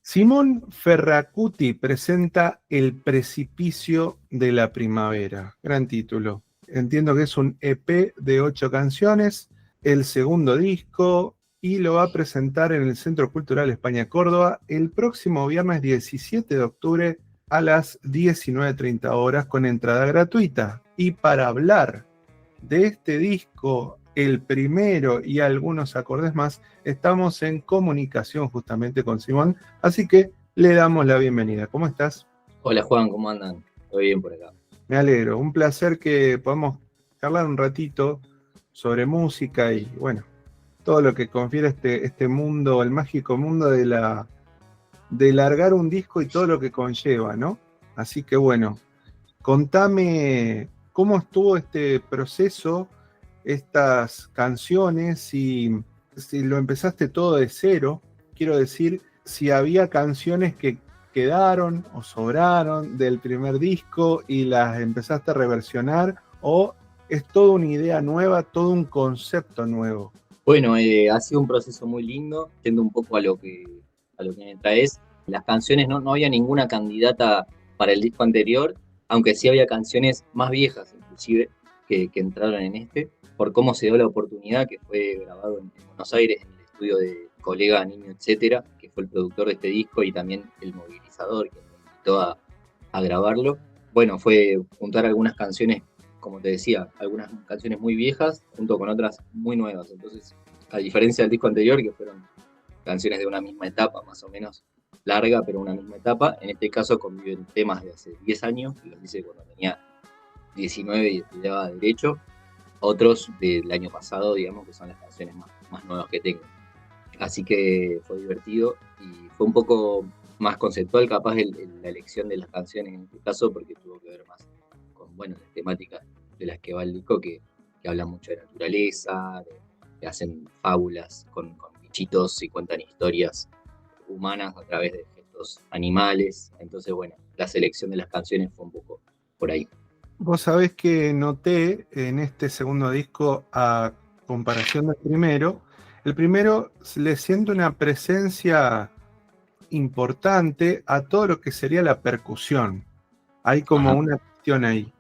Simón Ferracuti presenta El precipicio de la primavera. Gran título. Entiendo que es un EP de 8 canciones, el segundo disco, y lo va a presentar en el Centro Cultural España Córdoba el próximo viernes 17 de octubre a las 19:30 horas con entrada gratuita. Y para hablar de este disco, el primero y algunos acordes más, estamos en comunicación justamente con Simón, así que le damos la bienvenida. ¿Cómo estás? Hola Juan, ¿cómo andan? ¿Todo bien por acá? Me alegro, un placer que podamos charlar un ratito sobre música y bueno, todo lo que confiere este mundo, el mágico mundo de largar un disco y todo lo que conlleva, ¿no? Así que bueno, contame cómo estuvo este proceso, estas canciones, si lo empezaste todo de cero, quiero decir, si había canciones que quedaron o sobraron del primer disco y las empezaste a reversionar, o es toda una idea nueva, todo un concepto nuevo. Bueno, ha sido un proceso muy lindo, yendo un poco a lo que me traes. Las canciones no había ninguna candidata para el disco anterior, aunque sí había canciones más viejas, inclusive, que entraron en este, por cómo se dio la oportunidad, que fue grabado en Buenos Aires, en el estudio de colega Niño Etcétera, que fue el productor de este disco y también el movilizador que me invitó a grabarlo. Bueno, fue juntar algunas canciones, como te decía, algunas canciones muy viejas junto con otras muy nuevas. Entonces, a diferencia del disco anterior, que fueron canciones de una misma etapa, más o menos larga, pero una misma etapa, en este caso conviven temas de hace 10 años, que los hice cuando tenía 19 y estudiaba Derecho, otros del año pasado, digamos, que son las canciones más nuevas que tengo. Así que fue divertido y fue un poco más conceptual capaz la elección de las canciones en este caso, porque tuvo que ver más con, bueno, las temáticas de las que va el disco, que hablan mucho de naturaleza, que hacen fábulas con bichitos y cuentan historias humanas a través de gestos animales. Entonces, bueno, la selección de las canciones fue un poco por ahí. Vos sabés que noté en este segundo disco, a comparación del primero, el primero le siento una presencia importante a todo lo que sería la percusión. Hay como Ajá. una cuestión ahí.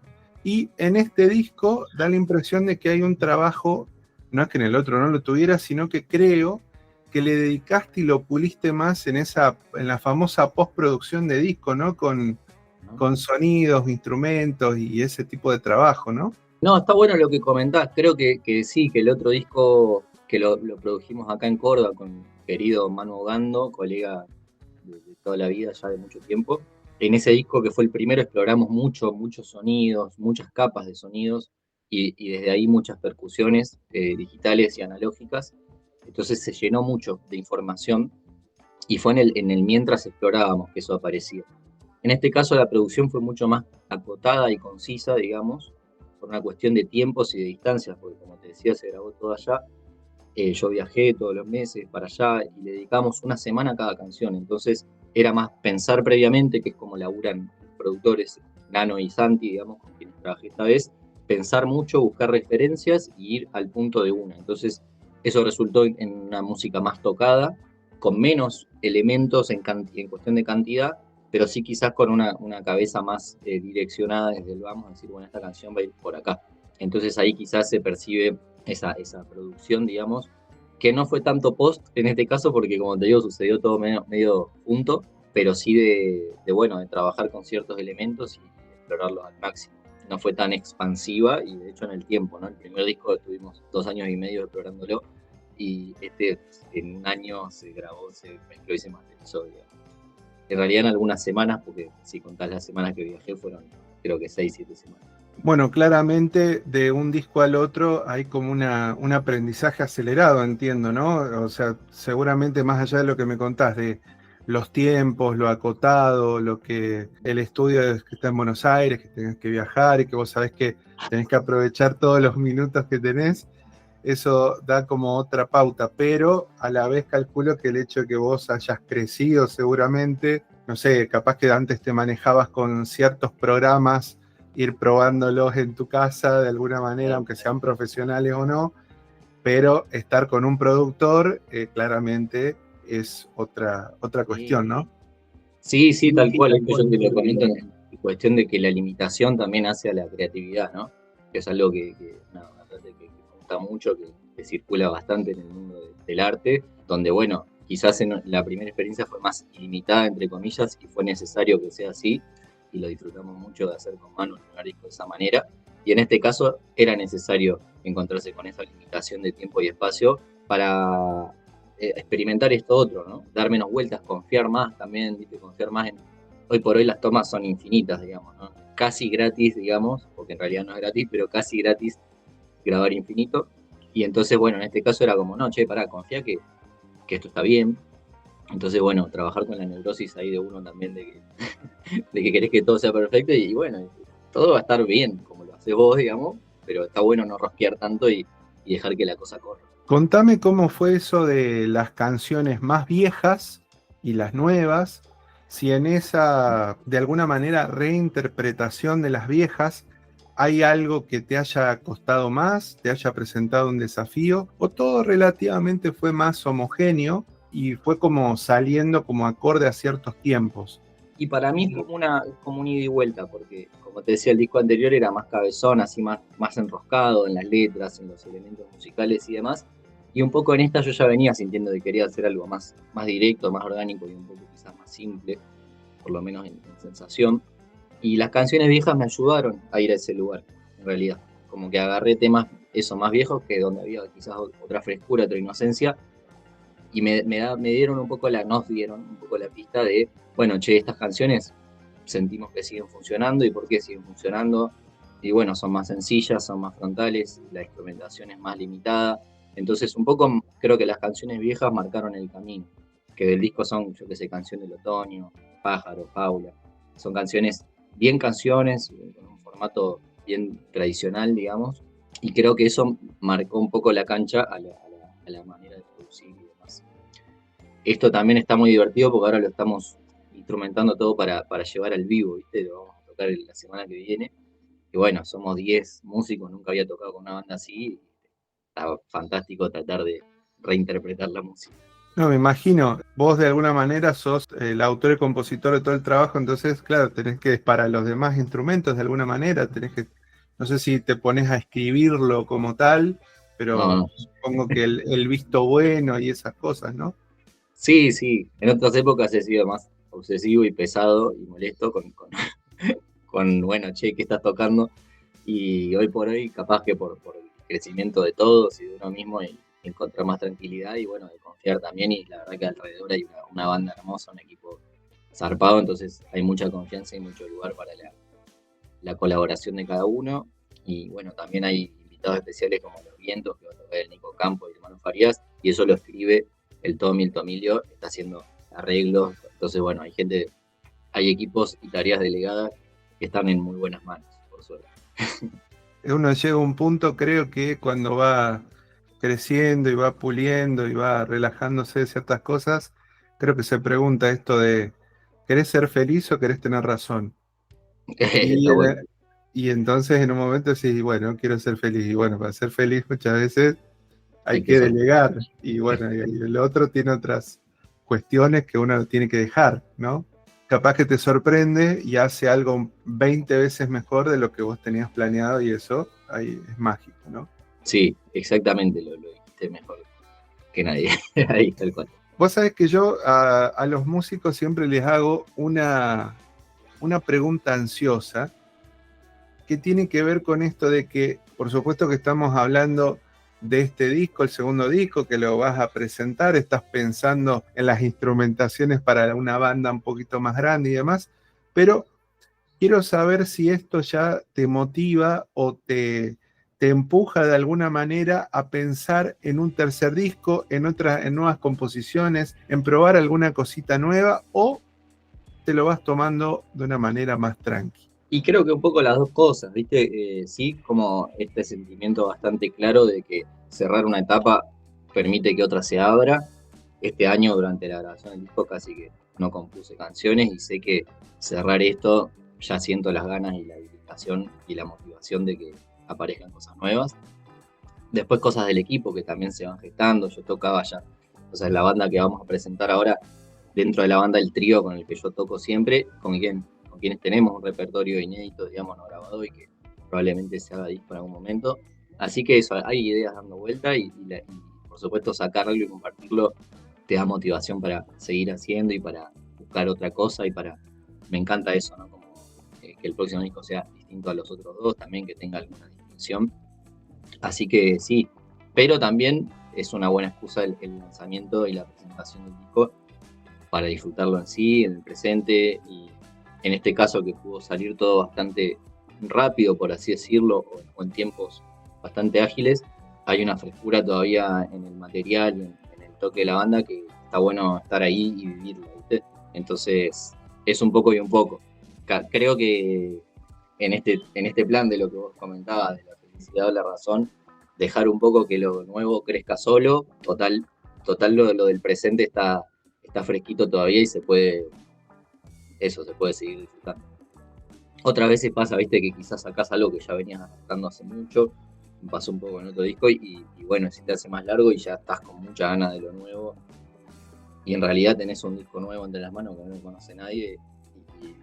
Y en este disco da la impresión de que hay un trabajo, no es que en el otro no lo tuviera, sino que creo que le dedicaste y lo puliste más en la famosa postproducción de disco, ¿no? Con sonidos, instrumentos y ese tipo de trabajo, ¿no? No, está bueno lo que comentás. Creo que sí, que el otro disco que lo produjimos acá en Córdoba con mi querido Manu Gando, colega de toda la vida, ya de mucho tiempo. En ese disco que fue el primero exploramos muchos sonidos, muchas capas de sonidos y desde ahí muchas percusiones digitales y analógicas. Entonces se llenó mucho de información y fue en el mientras explorábamos que eso aparecía. En este caso la producción fue mucho más acotada y concisa, digamos, por una cuestión de tiempos y de distancias, porque como te decía, se grabó todo allá. Yo viajé todos los meses para allá y le dedicamos una semana a cada canción. Entonces era más pensar previamente, que es como laburan los productores Nano y Santi, digamos, con quienes trabajé esta vez, pensar mucho, buscar referencias y ir al punto de una. Entonces eso resultó en una música más tocada, con menos elementos en cuestión de cantidad, pero sí quizás con una cabeza más direccionada desde el vamos, a decir, bueno, esta canción va a ir por acá. Entonces ahí quizás se percibe esa producción, digamos, que no fue tanto post en este caso, porque como te digo, sucedió todo medio junto, pero sí bueno, de trabajar con ciertos elementos y explorarlos al máximo. No fue tan expansiva y de hecho en el tiempo, ¿no? El primer disco estuvimos 2 años y medio explorándolo y este en un año se grabó, se mezcló y se masterizó, digamos. En realidad en algunas semanas, porque si contás las semanas que viajé fueron creo que 6, 7 semanas. Bueno, claramente de un disco al otro hay como un aprendizaje acelerado, entiendo, ¿no? O sea, seguramente más allá de lo que me contás, de los tiempos, lo acotado, lo que el estudio es que está en Buenos Aires, que tenés que viajar y que vos sabés que tenés que aprovechar todos los minutos que tenés, eso da como otra pauta, pero a la vez calculo que el hecho de que vos hayas crecido seguramente, no sé, capaz que antes te manejabas con ciertos programas, ir probándolos en tu casa de alguna manera, aunque sean profesionales o no, pero estar con un productor claramente es otra cuestión, Sí, ¿no? Sí, sí, tal cual, esto yo te lo comento en cuestión de que la limitación también hace a la creatividad, ¿no? Que es algo nada, una frase que me gusta mucho, que circula bastante en el mundo del arte, donde, bueno, quizás en la primera experiencia fue más ilimitada, entre comillas, y fue necesario que sea así, y lo disfrutamos mucho de hacer con Manu el primer disco de esa manera, y en este caso era necesario encontrarse con esa limitación de tiempo y espacio para experimentar esto otro, ¿no? Dar menos vueltas, confiar más también, ¿viste? Confiar más en... Hoy por hoy las tomas son infinitas, digamos, ¿no? Casi gratis, digamos, porque en realidad no es gratis, pero casi gratis grabar infinito. Y entonces, bueno, en este caso era como, no, che, pará, confía que esto está bien. Entonces, bueno, trabajar con la neurosis ahí de uno también de que querés que todo sea perfecto y bueno, todo va a estar bien, como lo haces vos, digamos, pero está bueno no rosquear tanto y dejar que la cosa corra. Contame cómo fue eso de las canciones más viejas y las nuevas, si en esa, de alguna manera, reinterpretación de las viejas, hay algo que te haya costado más, te haya presentado un desafío, o todo relativamente fue más homogéneo y fue como saliendo como acorde a ciertos tiempos. Y para mí es como un ida y vuelta, porque como te decía, el disco anterior era más cabezón, así más enroscado en las letras, en los elementos musicales y demás. Y un poco en esta yo ya venía sintiendo que quería hacer algo más directo, más orgánico y un poco quizás más simple, por lo menos en sensación. Y las canciones viejas me ayudaron a ir a ese lugar, en realidad. Como que agarré temas, eso, más viejos, que donde había quizás otra frescura, otra inocencia, y me dieron un poco nos dieron un poco la pista de, bueno, che, estas canciones sentimos que siguen funcionando y por qué siguen funcionando. Y bueno, son más sencillas, son más frontales, la instrumentación es más limitada. Entonces, un poco creo que las canciones viejas marcaron el camino, que del disco son, yo qué sé, Canción del Otoño, Pájaro, Paula. Son canciones, con un formato bien tradicional, digamos, y creo que eso marcó un poco la cancha a la manera de producir y demás. Esto también está muy divertido porque ahora lo estamos instrumentando todo para llevar al vivo, ¿viste? Lo vamos a tocar la semana que viene. Y bueno, somos 10 músicos, nunca había tocado con una banda así. Está fantástico tratar de reinterpretar la música. No, me imagino, vos de alguna manera sos el autor y compositor de todo el trabajo, entonces, claro, tenés que, para los demás instrumentos, de alguna manera, tenés que, no sé si te pones a escribirlo como tal, No, pero no. supongo que el visto bueno y esas cosas, ¿no? Sí, sí. En otras épocas he sido más obsesivo y pesado y molesto con bueno, che, ¿qué estás tocando? Y hoy por hoy, capaz que por el crecimiento de todos y de uno mismo, y encontrar más tranquilidad y bueno, de confiar también. Y la verdad que alrededor hay una banda hermosa, un equipo zarpado, entonces hay mucha confianza y mucho lugar para la colaboración de cada uno. Y bueno, también hay invitados especiales como Los Vientos, que va a tocar el Nico Campo y el Hermano Farías, y eso lo escribe el Tomilio, está haciendo arreglos. Entonces, bueno, hay equipos y tareas delegadas que están en muy buenas manos, por suerte. Uno llega a un punto, creo que cuando va creciendo y va puliendo y va relajándose de ciertas cosas, creo que se pregunta esto de, ¿querés ser feliz o querés tener razón? Y, Está bueno. y entonces en un momento decís, bueno, quiero ser feliz. Y bueno, para ser feliz muchas veces hay Hay que que soltar. delegar. Y bueno, y el otro tiene otras cuestiones que uno tiene que dejar, ¿no? Capaz que te sorprende y hace algo 20 veces mejor de lo que vos tenías planeado y eso ahí es mágico, ¿no? Sí, exactamente, lo dijiste mejor que nadie. Ahí, tal cual. Vos sabés que yo a los músicos siempre les hago una pregunta ansiosa que tiene que ver con esto de que, por supuesto que estamos hablando de este disco, el segundo disco, que lo vas a presentar, estás pensando en las instrumentaciones para una banda un poquito más grande y demás, pero quiero saber si esto ya te motiva o te empuja de alguna manera a pensar en un tercer disco, en nuevas composiciones, en probar alguna cosita nueva, o te lo vas tomando de una manera más tranqui. Y creo que un poco las dos cosas, ¿viste? Sí, como este sentimiento bastante claro de que cerrar una etapa permite que otra se abra. Este año, durante la grabación del disco, casi que no compuse canciones y sé que cerrar esto, ya siento las ganas y la habilitación y la motivación de que aparezcan cosas nuevas. Después cosas del equipo que también se van gestando. Yo tocaba ya, o sea, la banda que vamos a presentar ahora dentro de la banda el trío con el que yo toco siempre, con quienes tenemos un repertorio inédito, digamos, no grabado y que probablemente se haga disco en algún momento. Así que eso, hay ideas dando vuelta y por supuesto sacarlo y compartirlo te da motivación para seguir haciendo y para buscar otra cosa me encanta eso, ¿no? Como que el próximo disco sea distinto a los otros dos, también que tenga alguna distinción. Así que sí, pero también es una buena excusa el lanzamiento y la presentación del disco para disfrutarlo en sí, en el presente, y en este caso que pudo salir todo bastante rápido, por así decirlo, o en tiempos bastante ágiles, hay una frescura todavía en el material y en el toque de la banda que está bueno estar ahí y vivirlo, ¿viste? Entonces, es un poco y un poco. Creo que en este plan de lo que vos comentabas, de la felicidad o la razón, dejar un poco que lo nuevo crezca solo, total lo del presente está fresquito todavía y se puede seguir disfrutando. Otras veces pasa, viste, que quizás sacás algo que ya venías adaptando hace mucho, me pasó un poco en otro disco y bueno, si te hace más largo y ya estás con mucha ganas de lo nuevo y en realidad tenés un disco nuevo entre las manos que no lo conoce nadie y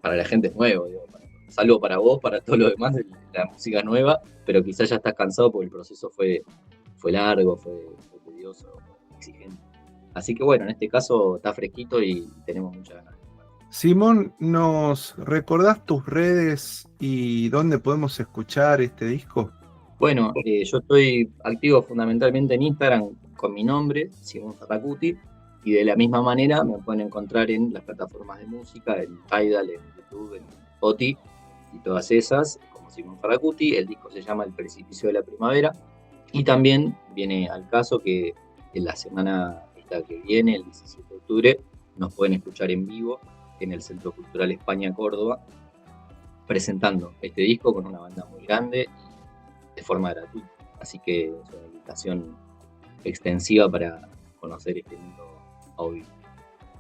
para la gente es nuevo, digo, salvo para vos, para todo lo demás, la música es nueva, pero quizás ya estás cansado porque el proceso fue largo, fue tedioso, fue exigente. Así que bueno, en este caso está fresquito y tenemos muchas ganas. Simón, ¿nos recordás tus redes y dónde podemos escuchar este disco? Bueno, yo estoy activo fundamentalmente en Instagram con mi nombre, Simón Ferracuti, y de la misma manera me pueden encontrar en las plataformas de música, en Tidal, en YouTube, en Spotify y todas esas, como Simón Ferracuti. El disco se llama El Precipicio de la Primavera y también viene al caso que en la semana esta que viene, el 17 de octubre, nos pueden escuchar en vivo en el Centro Cultural España Córdoba, presentando este disco con una banda muy grande y de forma gratuita. Así que es una invitación extensiva para conocer este mundo audio.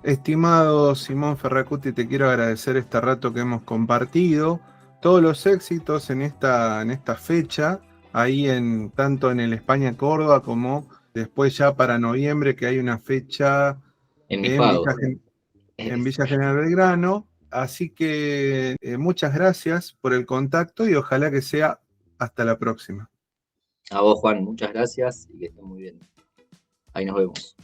Estimado Simón Ferracuti, te quiero agradecer este rato que hemos compartido, todos los éxitos en esta fecha, ahí tanto en el España Córdoba como después ya para noviembre, que hay una fecha En mis en pagos. Villa General Belgrano. Así que muchas gracias por el contacto y ojalá que sea hasta la próxima. A vos, Juan, muchas gracias y que estén muy bien. Ahí nos vemos.